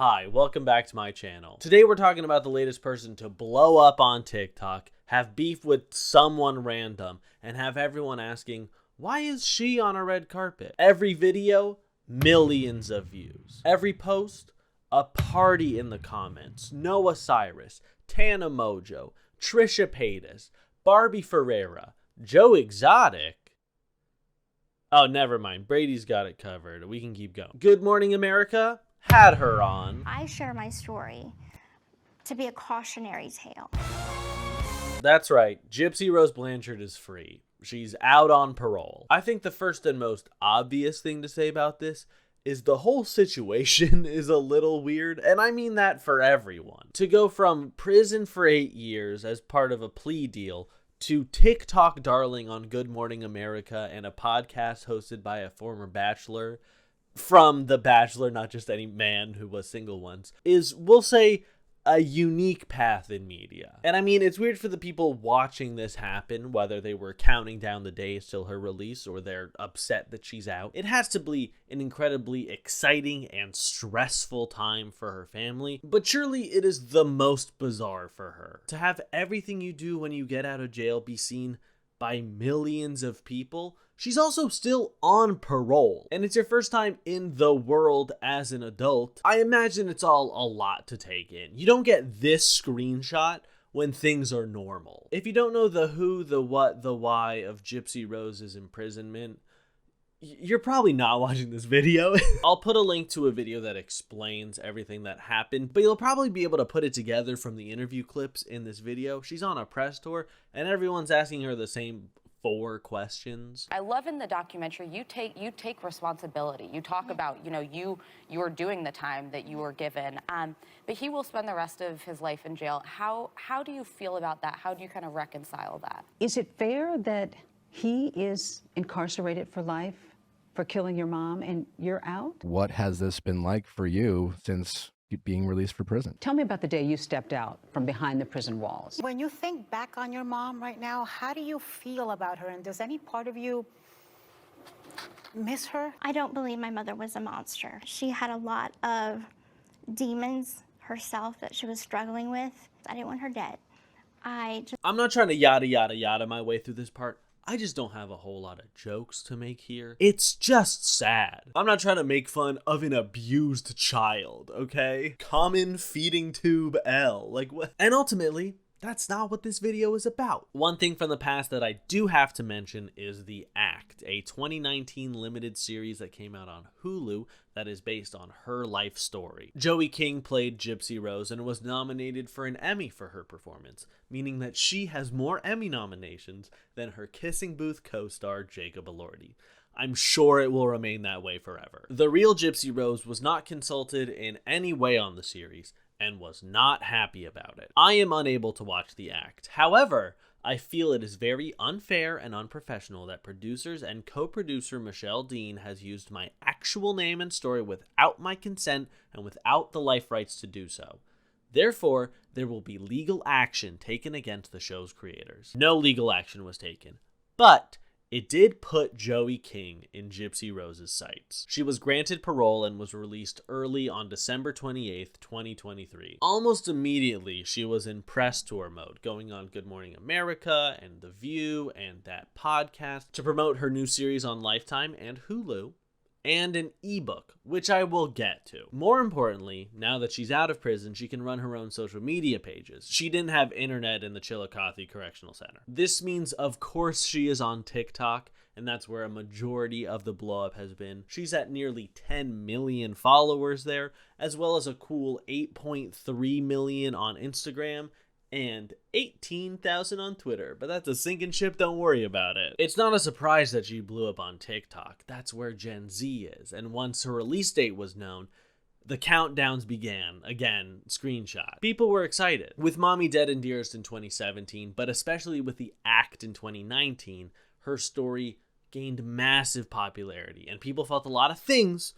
Hi, welcome back to my channel. Today we're talking about the latest person to blow up on TikTok, have beef with someone random, and have everyone asking, why is she on a red carpet? Every video, millions of views. Every post, a party in the comments. Noah Cyrus, Tana Mojo, Trisha Paytas, Barbie Ferreira, Joe Exotic. Oh, never mind. Brady's got it covered. We can keep going. Good Morning America had her on. I share my story to be a cautionary tale. That's right. Gypsy-Rose Blanchard is free. She's out on parole. I think the first and most obvious thing to say about this is the whole situation is a little weird, and I mean that for everyone. To go from prison for 8 years as part of a plea deal to TikTok darling on Good Morning America and a podcast hosted by a former bachelor from The Bachelor, not just any man who was single once, is, we'll say, a unique path in media. And I mean, it's weird for the people watching this happen, whether they were counting down the days till her release or they're upset that she's out. It has to be an incredibly exciting and stressful time for her family, but surely it is the most bizarre for her. To have everything you do when you get out of jail be seen by millions of people. She's also still on parole, and it's your first time in the world as an adult. I imagine it's all a lot to take in. You don't get this screenshot when things are normal. If you don't know the who, the what, the why of Gypsy-Rose's imprisonment, you're probably not watching this video. I'll put a link to a video that explains everything that happened, but you'll probably be able to put it together from the interview clips in this video. She's on a press tour, and everyone's asking her the same 4 questions. I love in the documentary you take responsibility. You talk about, you are doing the time that you were given, but he will spend the rest of his life in jail. How do you feel about that? How do you kind of reconcile that? Is it fair that he is incarcerated for life for killing your mom and you're out? What has this been like for you since being released from prison? Tell me about the day you stepped out from behind the prison walls. When you think back on your mom right now, how do you feel about her? And does any part of you miss her? I don't believe my mother was a monster. She had a lot of demons herself that she was struggling with. I didn't want her dead. I'm not trying to yada yada yada my way through this part. I just don't have a whole lot of jokes to make here. It's just sad. I'm not trying to make fun of an abused child, okay? Common feeding tube L. Like what? And ultimately, that's not what this video is about. One thing from the past that I do have to mention is The Act, a 2019 limited series that came out on Hulu that is based on her life story. Joey King played Gypsy-Rose and was nominated for an Emmy for her performance, meaning that she has more Emmy nominations than her Kissing Booth co-star Jacob Elordi. I'm sure it will remain that way forever. The real Gypsy-Rose was not consulted in any way on the series, and was not happy about it. I am unable to watch The Act. However, I feel it is very unfair and unprofessional that producers and co-producer Michelle Dean has used my actual name and story without my consent and without the life rights to do so. Therefore, there will be legal action taken against the show's creators. No legal action was taken, but it did put Joey King in Gypsy-Rose's sights. She was granted parole and was released early on December 28th, 2023. Almost immediately, she was in press tour mode, going on Good Morning America and The View and that podcast to promote her new series on Lifetime and Hulu, and an ebook, which I will get to. More importantly, now that she's out of prison, she can run her own social media pages. She didn't have internet in the Chillicothe Correctional Center. This means, of course, she is on TikTok, and that's where a majority of the blow-up has been. She's at nearly 10 million followers there, as well as a cool 8.3 million on Instagram, and 18,000 on Twitter, but that's a sinking ship, don't worry about it. It's not a surprise that she blew up on TikTok. That's where Gen Z is, and once her release date was known, the countdowns began. Again, screenshot. People were excited. With Mommy Dead and Dearest in 2017, but especially with The Act in 2019, her story gained massive popularity, and people felt a lot of things,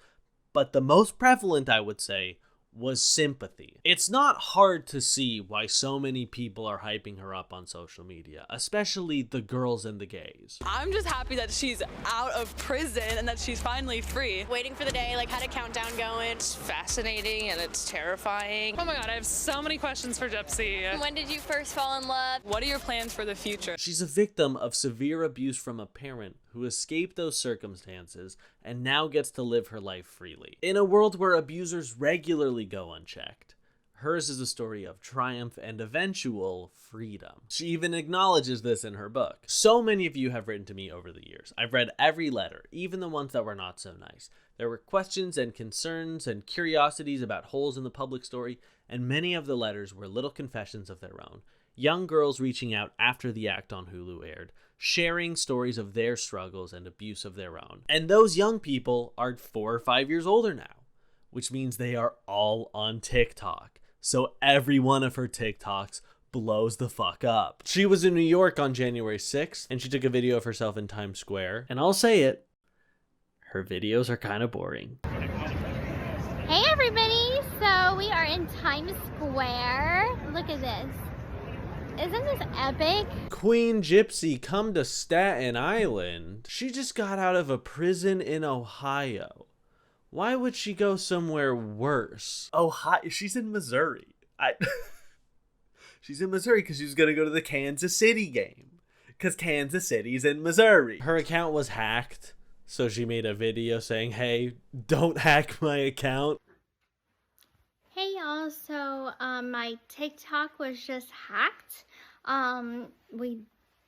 but the most prevalent, I would say, was sympathy. It's not hard to see why so many people are hyping her up on social media, especially the girls and the gays. I'm just happy that she's out of prison and that she's finally free. Waiting for the day, like, had a countdown going. It's fascinating and it's terrifying. Oh my god, I have so many questions for Gypsy. When did you first fall in love? What are your plans for the future? She's a victim of severe abuse from a parent who escaped those circumstances and now gets to live her life freely. In a world where abusers regularly go unchecked, hers is a story of triumph and eventual freedom. She even acknowledges this in her book. So many of you have written to me over the years. I've read every letter, even the ones that were not so nice. There were questions and concerns and curiosities about holes in the public story, and many of the letters were little confessions of their own. Young girls reaching out after the act on Hulu aired, sharing stories of their struggles and abuse of their own. And those young people are 4 or 5 years older now, which means they are all on TikTok. So every one of her TikToks blows the fuck up. She was in New York on January 6th, and she took a video of herself in Times Square. And I'll say it, her videos are kind of boring. Hey everybody, so we are in Times Square. Look at this. Isn't this epic? Queen Gypsy come to Staten Island. She just got out of a prison in Ohio. Why would she go somewhere worse? Ohio? She's in Missouri. She's in Missouri because she's going to go to the Kansas City game. Because Kansas City's in Missouri. Her account was hacked, so she made a video saying, hey, don't hack my account. Hey y'all, so my TikTok was just hacked. We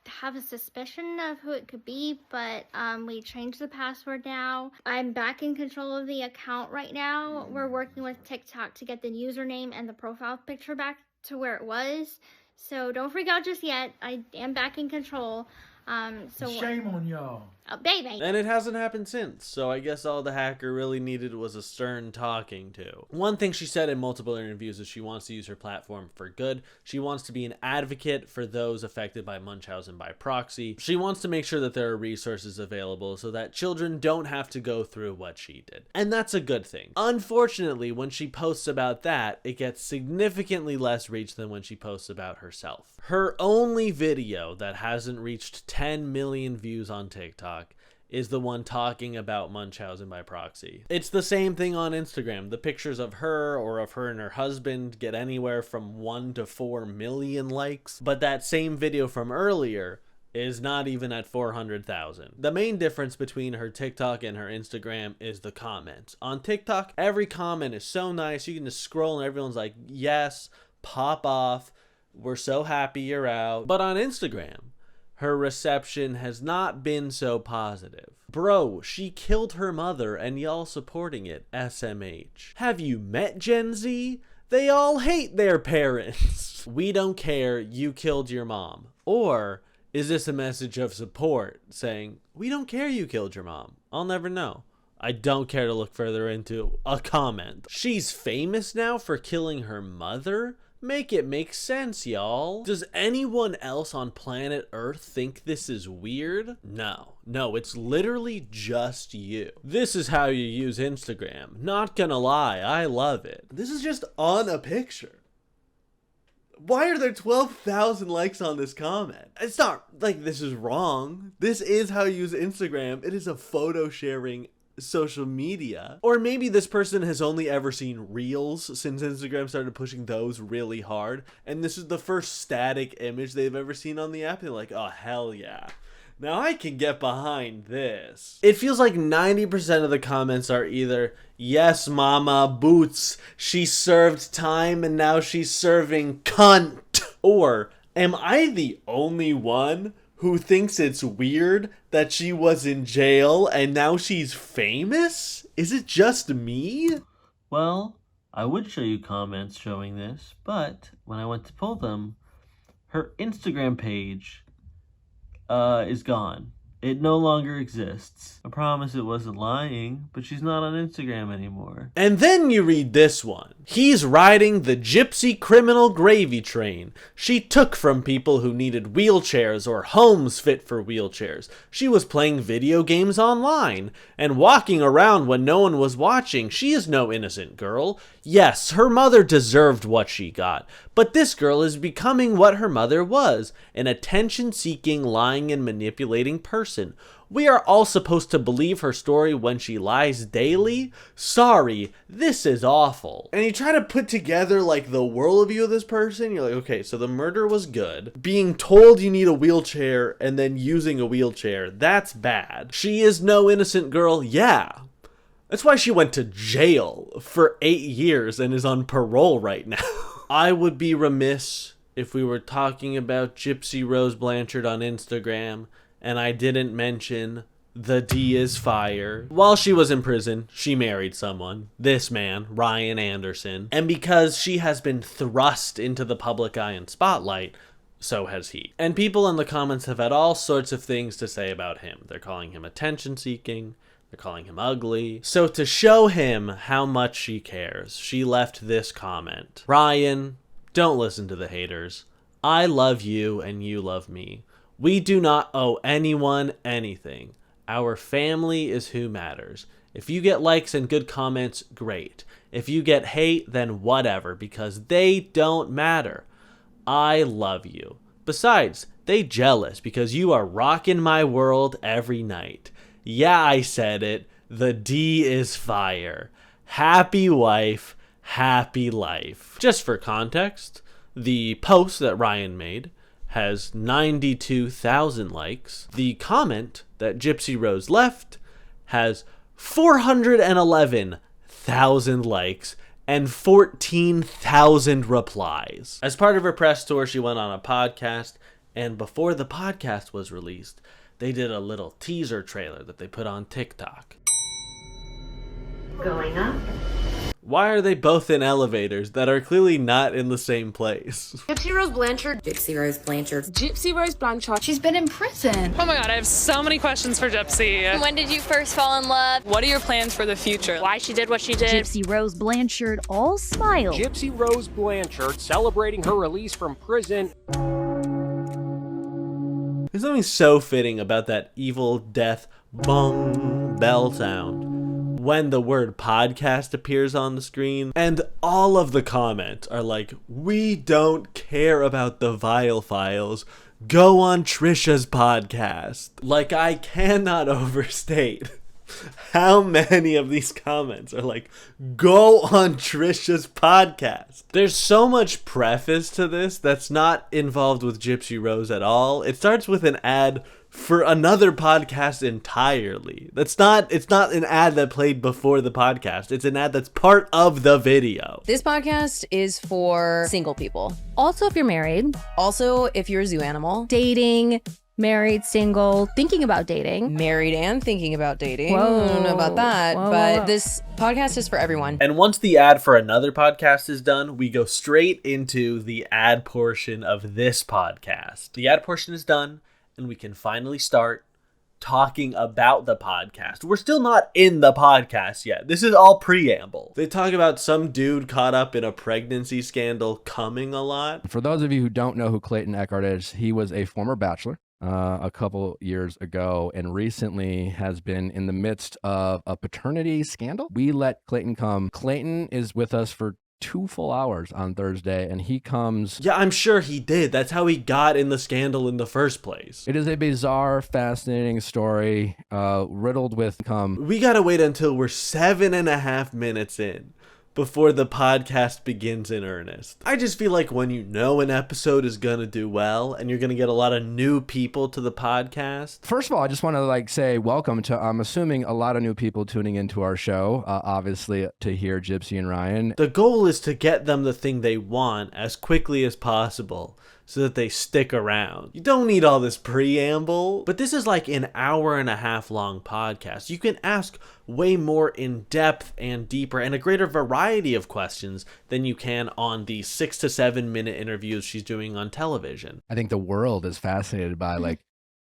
have a suspicion of who it could be, but we changed the password now. I'm back in control of the account right now. We're working with TikTok to get the username and the profile picture back to where it was. So don't freak out just yet. I am back in control. Shame on y'all. Oh, baby. And it hasn't happened since, so I guess all the hacker really needed was a stern talking to. One thing she said in multiple interviews is she wants to use her platform for good. She wants to be an advocate for those affected by Munchausen by proxy. She wants to make sure that there are resources available so that children don't have to go through what she did. And that's a good thing. Unfortunately, when she posts about that, it gets significantly less reach than when she posts about herself. Her only video that hasn't reached 10 million views on TikTok is the one talking about Munchausen by proxy. It's the same thing on Instagram. The pictures of her or of her and her husband get anywhere from 1 to 4 million likes, but that same video from earlier is not even at 400,000. The main difference between her TikTok and her Instagram is the comments. On TikTok, every comment is so nice. You can just scroll and everyone's like, yes, pop off. We're so happy you're out. But on Instagram, her reception has not been so positive. Bro, she killed her mother and y'all supporting it, SMH. Have you met Gen Z? They all hate their parents. We don't care, you killed your mom. Or is this a message of support saying, we don't care you killed your mom? I'll never know. I don't care to look further into a comment. She's famous now for killing her mother? Make it make sense, y'all. Does anyone else on planet Earth think this is weird? No, it's literally just you. This is how you use Instagram. Not gonna lie, I love it. This is just on a picture. Why are there 12,000 likes on this comment? It's not like this is wrong. This is how you use Instagram. It is a photo sharing social media. Or maybe this person has only ever seen Reels since Instagram started pushing those really hard, and this is the first static image they've ever seen on the app. They're like, oh hell yeah, now I can get behind this. It feels like 90% of the comments are either, yes mama, boots, she served time and now she's serving cunt, or am I the only one who thinks it's weird that she was in jail and now she's famous? Is it just me? Well, I would show you comments showing this, but when I went to pull them, her Instagram page is gone. It no longer exists. I promise it wasn't lying, but she's not on Instagram anymore. And then you read this one. He's riding the gypsy criminal gravy train she took from people who needed wheelchairs or homes fit for wheelchairs. She was playing video games online and walking around when no one was watching. She is no innocent girl. Yes, her mother deserved what she got, but this girl is becoming what her mother was, an attention-seeking, lying, and manipulating person. We are all supposed to believe her story when she lies daily? Sorry, this is awful. And you try to put together like the worldview of this person, you're like, okay, so the murder was good. Being told you need a wheelchair and then using a wheelchair, that's bad. She is no innocent girl, yeah. That's why she went to jail for 8 years and is on parole right now. I would be remiss if we were talking about gypsy-rose Blanchard on Instagram and I didn't mention the D is fire. While she was in prison, she married someone, this man, Ryan Anderson, and because she has been thrust into the public eye and spotlight, so has he. And people in the comments have had all sorts of things to say about him. They're calling him attention-seeking, they're calling him ugly. So to show him how much she cares, she left this comment. Ryan, don't listen to the haters. I love you and you love me. We do not owe anyone anything. Our family is who matters. If you get likes and good comments, great. If you get hate, then whatever, because they don't matter. I love you. Besides, they jealous because you are rocking my world every night. Yeah, I said it. The D is fire. Happy wife, happy life. Just for context, the post that Ryan made has 92,000 likes. The comment that Gypsy Rose left has 411,000 likes and 14,000 replies. As part of her press tour, she went on a podcast, and before the podcast was released, they did a little teaser trailer that they put on TikTok. Going up. Why are they both in elevators that are clearly not in the same place? Gypsy-rose Blanchard. Gypsy-rose Blanchard. Gypsy-rose Blanchard. She's been in prison. Oh my god, I have so many questions for Gypsy. When did you first fall in love? What are your plans for the future? Why she did what she did? Gypsy-rose Blanchard all smile. Gypsy-rose Blanchard celebrating her release from prison. There's something so fitting about that evil death bong bell sound when the word podcast appears on the screen, and all of the comments are like, we don't care about the Vile Files, go on Trisha's podcast. Like, I cannot overstate how many of these comments are like, go on Trisha's podcast. There's so much preface to this that's not involved with Gypsy Rose at all. It starts with an ad for another podcast entirely. It's not an ad that played before the podcast. It's an ad that's part of the video. This podcast is for single people. Also, if you're married. Also, if you're a zoo animal. Dating. Married, single, thinking about dating. Married and thinking about dating. Whoa. I don't know about that, but this podcast is for everyone. And once the ad for another podcast is done, we go straight into the ad portion of this podcast. The ad portion is done, and we can finally start talking about the podcast. We're still not in the podcast yet. This is all preamble. They talk about some dude caught up in a pregnancy scandal coming a lot. For those of you who don't know who Clayton Eckhart is, he was a former bachelor a couple years ago and recently has been in the midst of a paternity scandal. We let Clayton come. Clayton is with us for 2 full hours on Thursday, and he comes. Yeah, I'm sure he did. That's how he got in the scandal in the first place. It is a bizarre, fascinating story, riddled with We gotta wait until we're 7.5 minutes in before the podcast begins in earnest. I just feel like when you know an episode is gonna do well and you're gonna get a lot of new people to the podcast. First of all, I just want to say welcome to, I'm assuming, a lot of new people tuning into our show, obviously to hear Gypsy and Ryan. The goal is to get them the thing they want as quickly as possible so that they stick around. You don't need all this preamble, but this is like an 1.5 hour long podcast. You can ask way more in depth and deeper and a greater variety of questions than you can on the 6 to 7 minute interviews she's doing on television. I think the world is fascinated by like,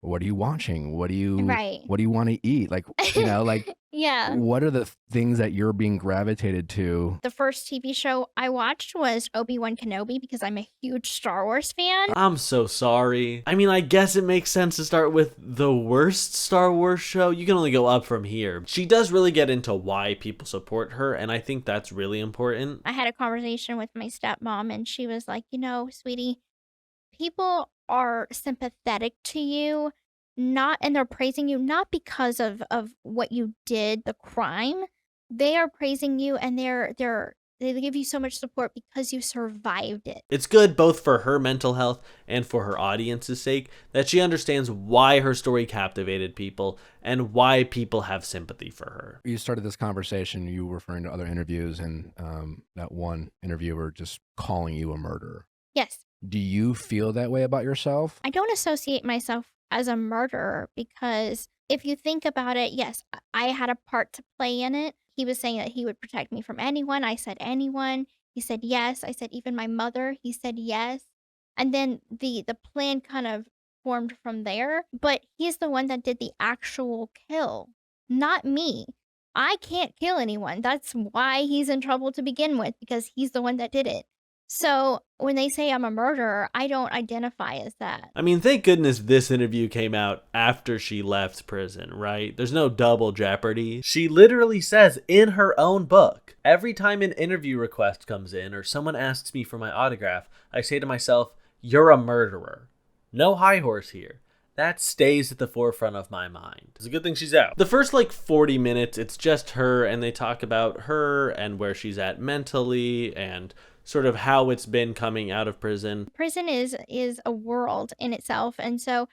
what are you watching? What do you Right. What do you want to eat? Like, you know, like Yeah. What are the things that you're being gravitated to? The first TV show I watched was Obi-Wan Kenobi because I'm a huge Star Wars fan. I'm so sorry. I mean, I guess it makes sense to start with the worst Star Wars show. You can only go up from here. She does really get into why people support her, and I think that's really important. I had a conversation with my stepmom, and she was like, sweetie, people are sympathetic to you, and they're praising you not because of what you did, the crime. They are praising you, and they give you so much support because you survived it. It's good both for her mental health and for her audience's sake that she understands why her story captivated people and why people have sympathy for her. You started this conversation, you were referring to other interviews, and that one interviewer just calling you a murderer. Yes. Do you feel that way about yourself? I don't associate myself as a murderer because if you think about it, yes, I had a part to play in it. He was saying that he would protect me from anyone. I said anyone. He said yes. I said even my mother. He said yes. And then the plan kind of formed from there. But he's the one that did the actual kill, not me. I can't kill anyone. That's why he's in trouble to begin with, because he's the one that did it. So when they say I'm a murderer, I don't identify as that. I mean, thank goodness this interview came out after she left prison, right? There's no double jeopardy. She literally says in her own book, every time an interview request comes in or someone asks me for my autograph, I say to myself, you're a murderer. No high horse here. That stays at the forefront of my mind. It's a good thing she's out. The first 40 minutes, it's just her, and they talk about her and where she's at mentally and sort of how it's been coming out of prison. Prison is a world in itself, and so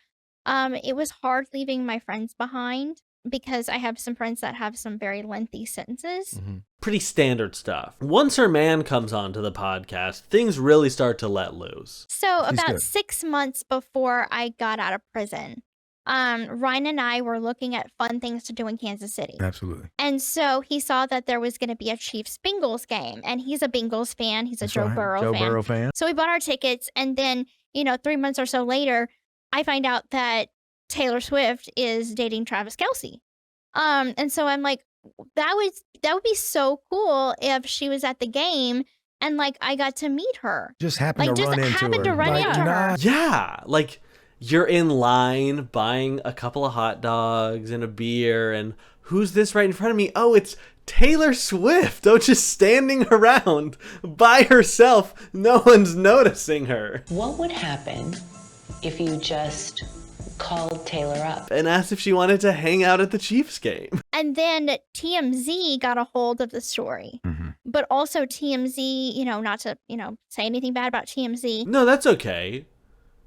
it was hard leaving my friends behind because I have some friends that have some very lengthy sentences. Mm-hmm. Pretty standard stuff. Once her man comes onto the podcast, things really start to let loose. So about 6 months before I got out of prison, Ryan and I were looking at fun things to do in Kansas City. Absolutely. And so he saw that there was going to be a Chiefs-Bengals game, and he's a Bengals fan. He's a Joe Burrow fan. So we bought our tickets, and then, 3 months or so later, I find out that Taylor Swift is dating Travis Kelce. And so I'm like, that would be so cool if she was at the game and I got to meet her. Just happened to run into her. Yeah, you're in line buying a couple of hot dogs and a beer, and who's this right in front of me? Oh, it's Taylor Swift. Oh, just standing around by herself. No one's noticing her. What would happen if you just called Taylor up and asked if she wanted to hang out at the Chiefs game? And then TMZ got a hold of the story. Mm-hmm. But also TMZ, not to, say anything bad about TMZ. No, that's okay.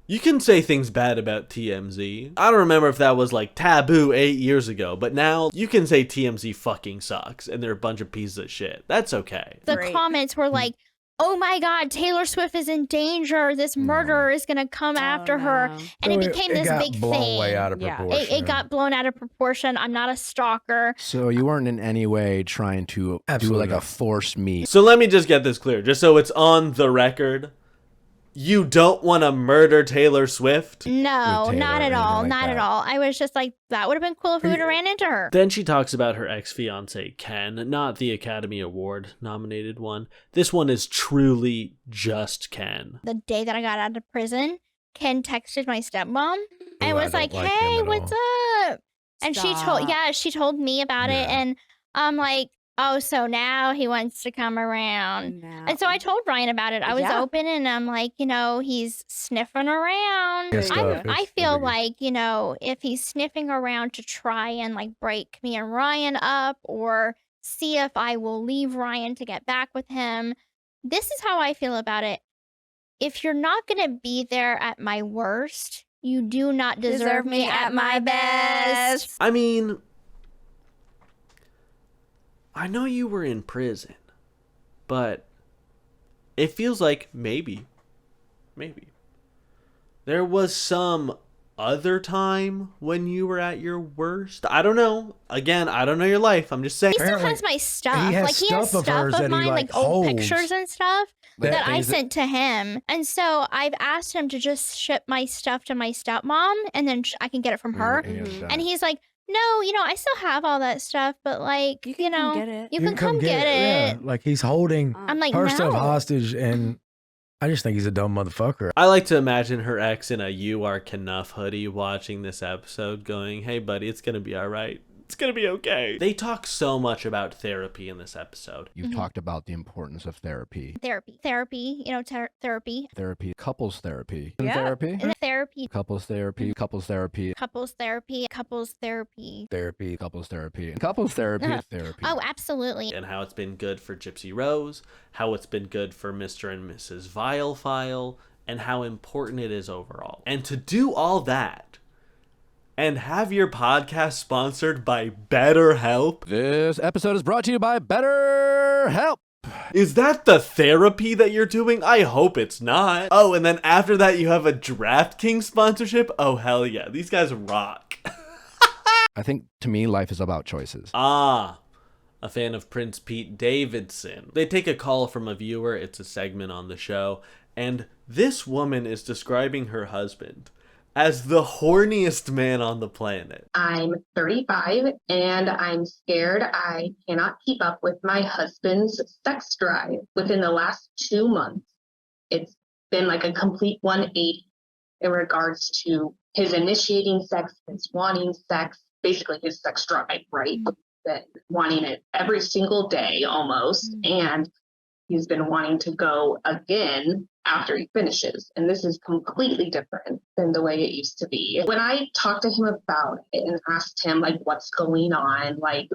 You can say things bad about TMZ. I don't remember if that was taboo 8 years ago, but now you can say TMZ fucking sucks and they're a bunch of pieces of shit. That's okay. The comments were like, oh my God, Taylor Swift is in danger. This murderer is going to come after her. And it became this big thing. Way out of proportion. It got blown out of proportion. I'm not a stalker. So you weren't in any way trying to do a forced meet. So let me just get this clear, just so it's on the record. You don't want to murder Taylor Swift? No, not at all. Not at all. I was just like, that would have been cool if we would have ran into her. Then she talks about her ex-fiance, Ken, not the Academy Award nominated one. This one is truly just Ken. The day that I got out of prison, Ken texted my stepmom and was like, hey, what's up? And she told me about it. And I'm like, oh, so now he wants to come around. No. And so I told Ryan about it. I was open and I'm like, he's sniffing around. I feel like, if he's sniffing around to try and break me and Ryan up or see if I will leave Ryan to get back with him. This is how I feel about it. If you're not going to be there at my worst, you do not deserve me at my best. I mean, I know you were in prison, but it feels like maybe there was some other time when you were at your worst. I don't know. Again, I don't know your life. I'm just saying. He still has my stuff. He has stuff of mine, old pictures and stuff that I sent to him. And so I've asked him to just ship my stuff to my stepmom, and then I can get it from her. And he's like, No, I still have all that stuff, but like, You can come get it. you can come get it. Yeah, like he's holding I'm like, her stuff no. hostage, and I just think he's a dumb motherfucker. I like to imagine her ex in a "You Are Knuff" hoodie watching this episode going, "Hey buddy, it's gonna be all right. It's gonna be okay." They talk so much about therapy in this episode. You've talked about the importance of therapy. Therapy, therapy. Therapy, couples therapy. Yeah. Therapy. Therapy, Couples therapy, couples therapy, couples therapy, couples therapy. Therapy. couples therapy, couples therapy, therapy. Oh, absolutely. And how it's been good for gypsy-rose, how it's been good for Mr. and Mrs. Vilefile, and how important it is overall. And to do all that, and have your podcast sponsored by BetterHelp. This episode is brought to you by BetterHelp. Is that the therapy that you're doing? I hope it's not. Oh, and then after that you have a DraftKings sponsorship? Oh, hell yeah. These guys rock. I think, to me, life is about choices. A fan of Prince Pete Davidson. They take a call from a viewer. It's a segment on the show. And this woman is describing her husband as the horniest man on the planet. I'm 35 and I'm scared I cannot keep up with my husband's sex drive. Within the last 2 months, it's been like a complete 180 in regards to his initiating sex, his wanting sex, basically his sex drive, right? That wanting it every single day almost. And he's been wanting to go again after he finishes. And this is completely different than the way it used to be. When I talked to him about it and asked him, like, what's going on, like,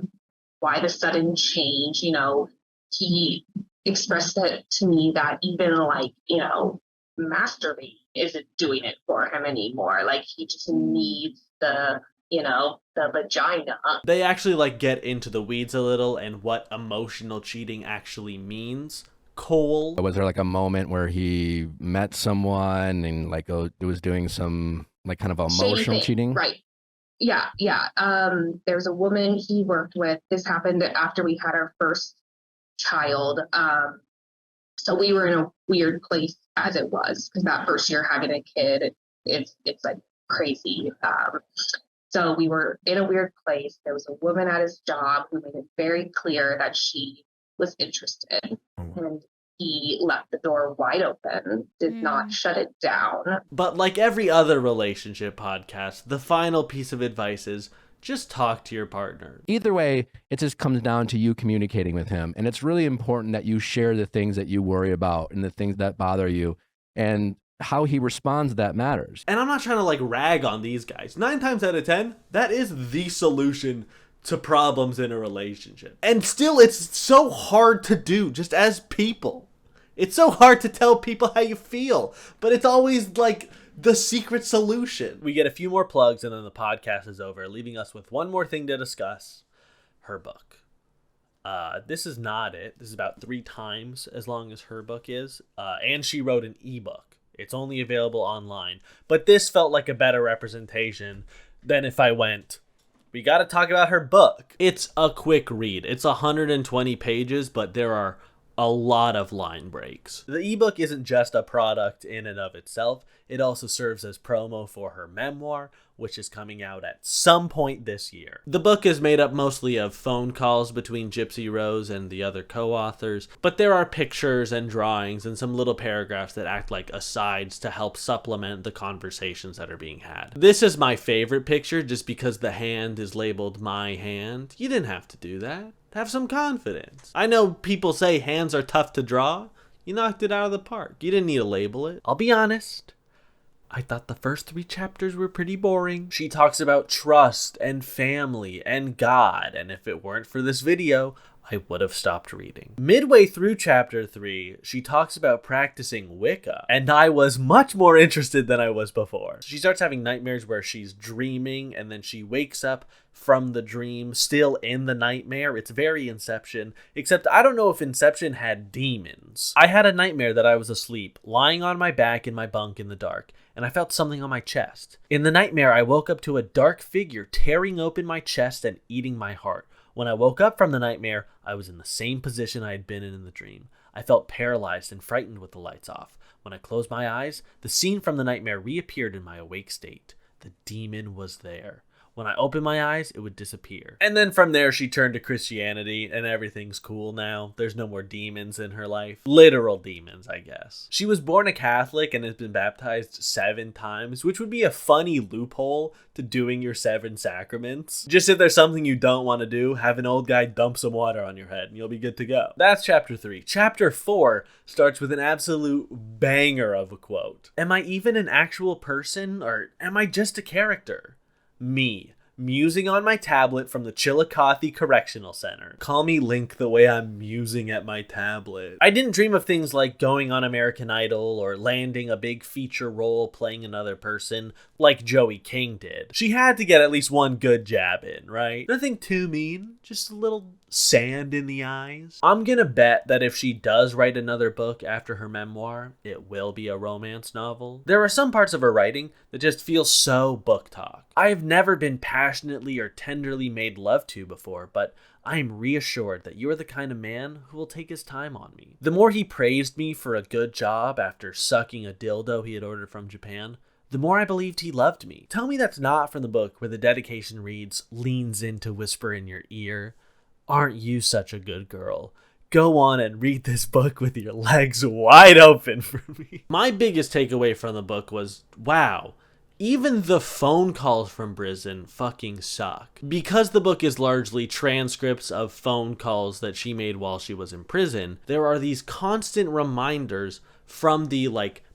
why the sudden change, he expressed it to me that even, like, masturbating isn't doing it for him anymore. Like, he just needs the vagina. They actually get into the weeds a little and what emotional cheating actually means. Cole. Was there a moment where he met someone and was doing some kind of emotional cheating? Right. Yeah. There's a woman he worked with. This happened after we had our first child. So we were in a weird place as it was, because that first year having a kid, it's like crazy. So we were in a weird place. There was a woman at his job who made it very clear that she was interested. And he left the door wide open, did not shut it down. But like every other relationship podcast, the final piece of advice is just talk to your partner. Either way, it just comes down to you communicating with him. And it's really important that you share the things that you worry about and the things that bother you. And how he responds to that matters. And I'm not trying to rag on these guys. 9 times out of 10, that is the solution to problems in a relationship. And still, it's so hard to do just as people. It's so hard to tell people how you feel, but it's always the secret solution. We get a few more plugs and then the podcast is over, leaving us with one more thing to discuss. Her book. This is not it. This is about 3 times as long as her book is. And she wrote an ebook. It's only available online. But this felt like a better representation than if I went, we got to talk about her book. It's a quick read. It's 120 pages, but there are a lot of line breaks. The ebook isn't just a product in and of itself. It also serves as promo for her memoir, which is coming out at some point this year. The book is made up mostly of phone calls between gypsy-rose and the other co-authors, but there are pictures and drawings and some little paragraphs that act like asides to help supplement the conversations that are being had. This is my favorite picture just because the hand is labeled "my hand." You didn't have to do that. Have some confidence. I know people say hands are tough to draw. You knocked it out of the park. You didn't need to label it. I'll be honest. I thought the first 3 chapters were pretty boring. She talks about trust and family and God, and if it weren't for this video, I would have stopped reading. Midway through chapter 3, she talks about practicing Wicca, and I was much more interested than I was before. She starts having nightmares where she's dreaming, and then she wakes up from the dream, still in the nightmare. It's very Inception, except I don't know if Inception had demons. I had a nightmare that I was asleep, lying on my back in my bunk in the dark, and I felt something on my chest. In the nightmare, I woke up to a dark figure tearing open my chest and eating my heart. When I woke up from the nightmare, I was in the same position I had been in the dream. I felt paralyzed and frightened with the lights off. When I closed my eyes, the scene from the nightmare reappeared in my awake state. The demon was there. When I opened my eyes, it would disappear. And then from there, she turned to Christianity, and everything's cool now. There's no more demons in her life. Literal demons, I guess. She was born a Catholic and has been baptized 7 times, which would be a funny loophole to doing your 7 sacraments. Just if there's something you don't want to do, have an old guy dump some water on your head, and you'll be good to go. That's chapter 3. Chapter 4 starts with an absolute banger of a quote. Am I even an actual person, or am I just a character? Me, musing on my tablet from the Chillicothe Correctional Center. Call me Link the way I'm musing at my tablet. I didn't dream of things like going on American Idol or landing a big feature role playing another person like Joey King did. She had to get at least one good jab in, right? Nothing too mean, just a little sand in the eyes. I'm gonna bet that if she does write another book after her memoir, it will be a romance novel. There are some parts of her writing that just feel so book talk. I've never been passionately or tenderly made love to before, but I am reassured that you are the kind of man who will take his time on me. The more he praised me for a good job after sucking a dildo he had ordered from Japan, the more I believed he loved me. Tell me that's not from the book where the dedication reads, leans in to whisper in your ear, aren't you such a good girl? Go on and read this book with your legs wide open for me. My biggest takeaway from the book was, wow, even the phone calls from prison fucking suck. Because the book is largely transcripts of phone calls that she made while she was in prison, there are these constant reminders from the,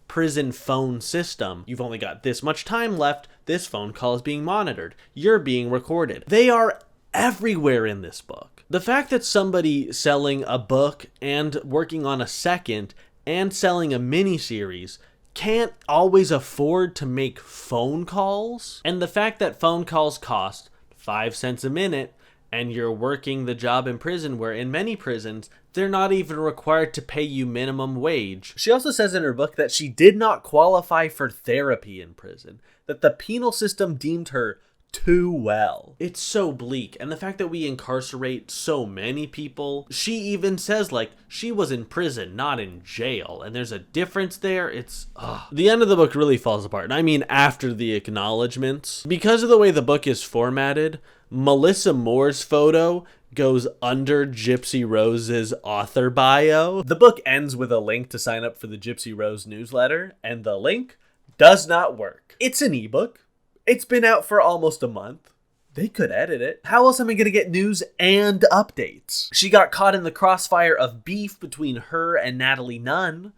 prison phone system. You've only got this much time left. This phone call is being monitored. You're being recorded. They are everywhere in this book. The fact that somebody selling a book and working on a second and selling a miniseries can't always afford to make phone calls, and the fact that phone calls cost 5 cents a minute, and you're working the job in prison where in many prisons, they're not even required to pay you minimum wage. She also says in her book that she did not qualify for therapy in prison, that the penal system deemed her too well. It's so bleak, and the fact that we incarcerate so many people, she even says she was in prison, not in jail, and there's a difference there. It's the end of the book really falls apart, and I mean after the acknowledgments. Because of the way the book is formatted, Melissa Moore's photo goes under gypsy-rose's author bio. The book ends with a link to sign up for the Gypsy-Rose newsletter, and the link does not work. It's an ebook. It's been out for almost a month. They could edit it. How else am I going to get news and updates? She got caught in the crossfire of beef between her and Natalie Nunn,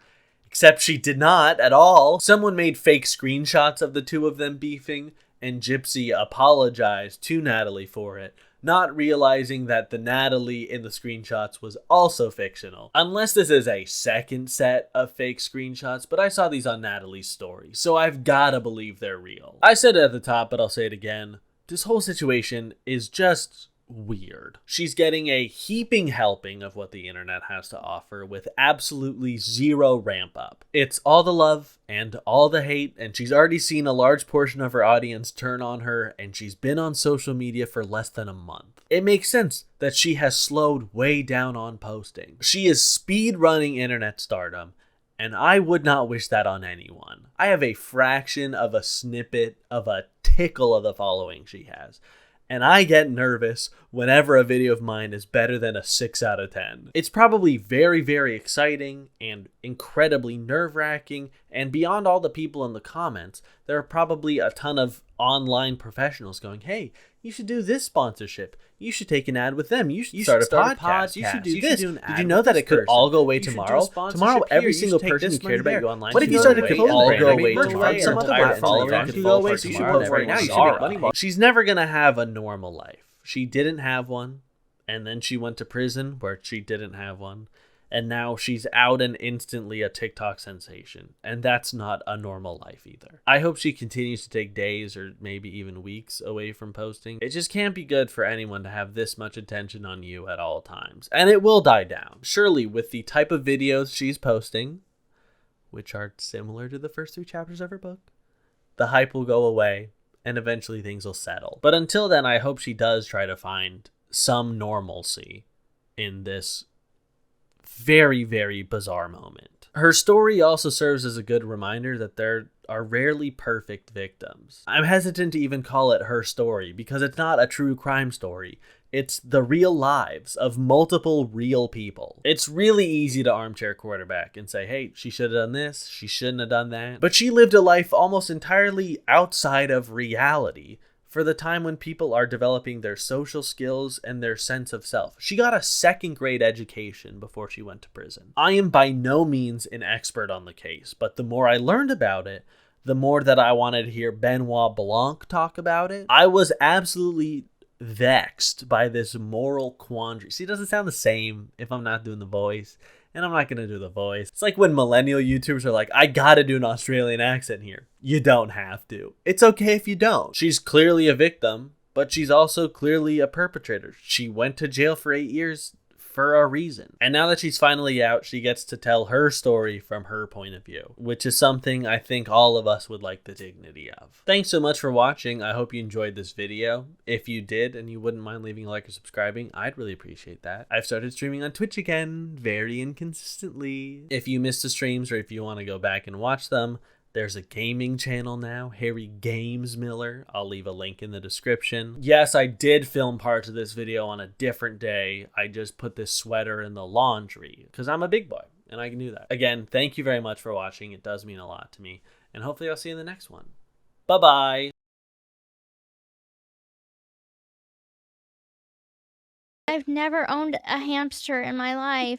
except she did not at all. Someone made fake screenshots of the two of them beefing, and Gypsy apologized to Natalie for it, not realizing that the Natalie in the screenshots was also fictional. Unless this is a second set of fake screenshots, but I saw these on Natalie's story, so I've gotta believe they're real. I said it at the top, but I'll say it again. This whole situation is just weird. She's getting a heaping helping of what the internet has to offer with absolutely zero ramp up. It's all the love and all the hate, and she's already seen a large portion of her audience turn on her, and she's been on social media for less than a month. It makes sense that she has slowed way down on posting. She is speed running internet stardom, and I would not wish that on anyone. I have a fraction of a snippet of a tickle of the following she has, and I get nervous whenever a video of mine is better than a 6 out of 10. It's probably very, very exciting and incredibly nerve-wracking, and beyond all the people in the comments, there are probably a ton of online professionals going, hey, you should do this sponsorship. You should take an ad with them. You should start a podcast. You should do this. Did you know that it could all go away tomorrow? Tomorrow, every single person who cared about you online. What if you started to all go away tomorrow? Some other followers could go away. You should post right now. You should make money. She's never gonna have a normal life. She didn't have one, and then she went to prison where she didn't have one. And now she's out and instantly a TikTok sensation. And that's not a normal life either. I hope she continues to take days or maybe even weeks away from posting. It just can't be good for anyone to have this much attention on you at all times. And it will die down. Surely with the type of videos she's posting, which are similar to the first 3 chapters of her book, the hype will go away and eventually things will settle. But until then, I hope she does try to find some normalcy in this very, very bizarre moment. Her story also serves as a good reminder that there are rarely perfect victims. I'm hesitant to even call it her story because it's not a true crime story. It's the real lives of multiple real people. It's really easy to armchair quarterback and say, hey, she should have done this, she shouldn't have done that. But she lived a life almost entirely outside of reality for the time when people are developing their social skills and their sense of self. She got a second-grade education before she went to prison. I am by no means an expert on the case, but the more I learned about it, the more that I wanted to hear Benoit Blanc talk about it. I was absolutely vexed by this moral quandary. See, it doesn't sound the same if I'm not doing the voice, and I'm not gonna do the voice. It's like when millennial YouTubers are like, I gotta do an Australian accent here. You don't have to. It's okay if you don't. She's clearly a victim, but she's also clearly a perpetrator. She went to jail for 8 years for a reason. And now that she's finally out, she gets to tell her story from her point of view, which is something I think all of us would like the dignity of. Thanks so much for watching. I hope you enjoyed this video. If you did and you wouldn't mind leaving a like or subscribing, I'd really appreciate that. I've started streaming on Twitch again, very inconsistently. If you missed the streams or if you want to go back and watch them, there's a gaming channel now, Harry Games Miller. I'll leave a link in the description. Yes, I did film parts of this video on a different day. I just put this sweater in the laundry because I'm a big boy and I can do that. Again, thank you very much for watching. It does mean a lot to me. And hopefully I'll see you in the next one. Bye-bye. I've never owned a hamster in my life.